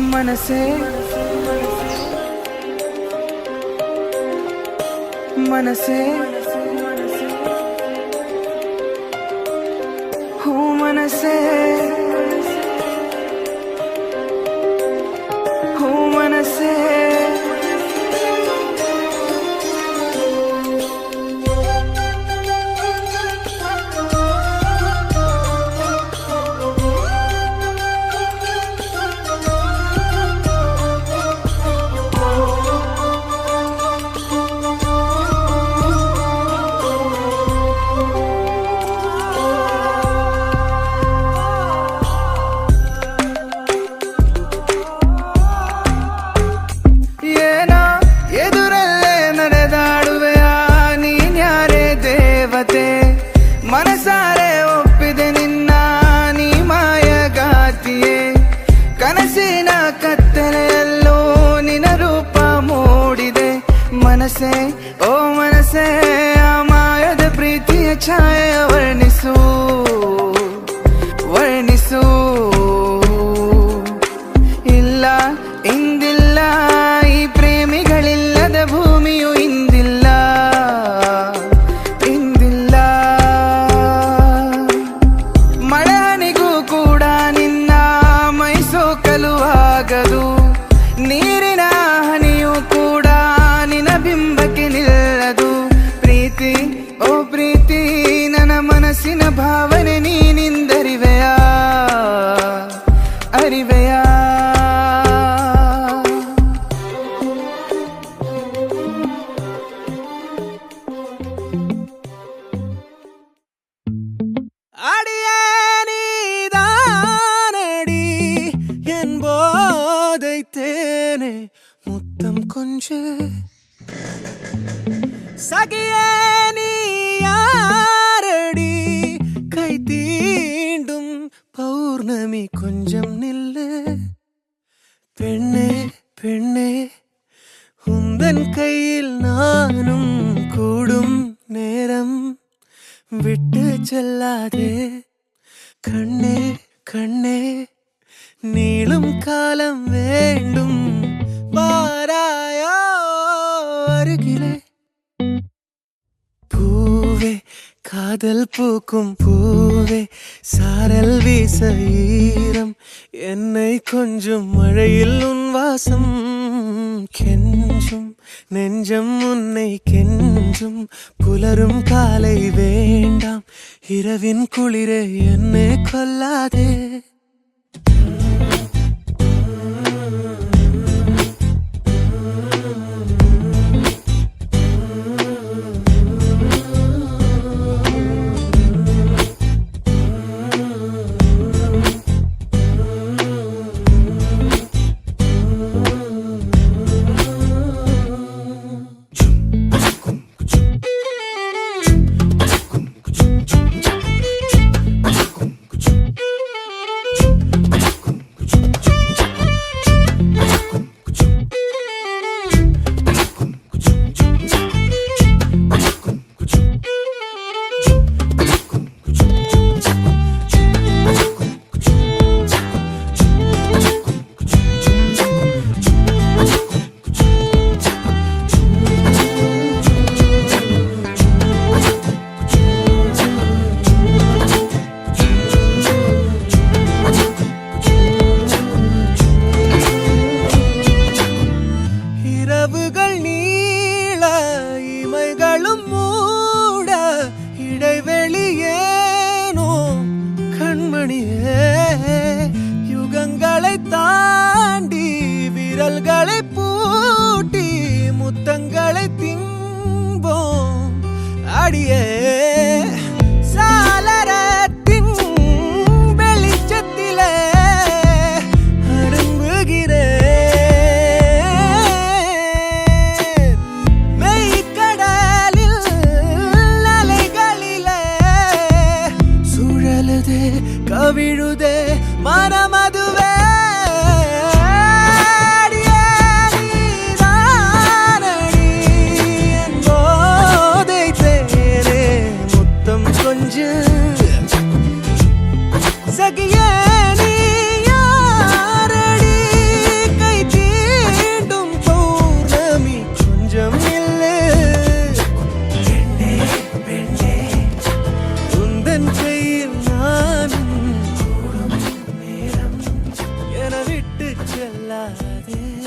मनसे मनसे हो मनसे हो मनसे मनसारे ಒಪ್ಪಿದೆ ನಿನ್ನ ನೀ ಮಾಯಗಾತಿಯೇ ಕನಸಿನ ಕತ್ತಲೆಯಲ್ಲೂ ನಿನ ರೂಪ ಮೂಡಿದೆ ಮನಸೇ ಓ ಮನಸೇ ಆ ಮಾಯದ ಪ್ರೀತಿಯ ಛಾಯೆಯ ವರ್ಣಿಸು ವರ್ಣಿಸು ಇಲ್ಲ ಇಂದಿಲ್ಲ ಈ ಪ್ರೇಮಿಗಳಿಲ್ಲದ ಭೂಮಿಯು ಇಂದಿಲ್ಲ ನೀರಿನ ಹನಿಯೂ ಕೂಡ ನಿನ ಬಿಂಬಕ್ಕೆ ನಿಲ್ಲದು ಪ್ರೀತಿ ಓ ಪ್ರೀತಿ ನನ್ನ ಮನಸ್ಸಿನ ಭಾವನೆ ನೀನಿಂದರಿವೆಯಾ ಅರಿವೆಯಾ முத்தம் கொஞ்சு சகியே நீ யாரடி கை தீண்டும் பௌர்ணமி கொஞ்சம் நில்லு பெண்ணே பெண்ணே உந்தன் கையில் நானும் கூடும் நேரம் விட்டு செல்லாதே கண்ணே கண்ணே நீளும் காலம் வேண்டும் வாராயோ அருகிலே பூவே காதல் பூக்கும் பூவே சாரல் வீச ஈரம் என்னை கொஞ்சம் மழையில் உன் வாசம் கெஞ்சும் நெஞ்சம் உன்னை கெஞ்சும் புலரும் காலை வேண்டாம் இரவின் குளிரே என்னை கொல்லாதே யுகங்களை தாண்டி விரல்களை பூட்டி முத்தங்களை திம்போம் அடியே சாளரத்தின் வெளிச்சத்திலே அரும்புகிறேன் மெய்க்கடலில் அலைகளிலே சுழலுதே கவிழுதே மனமதுவே சகியே நீ யாரடி செல்லாதே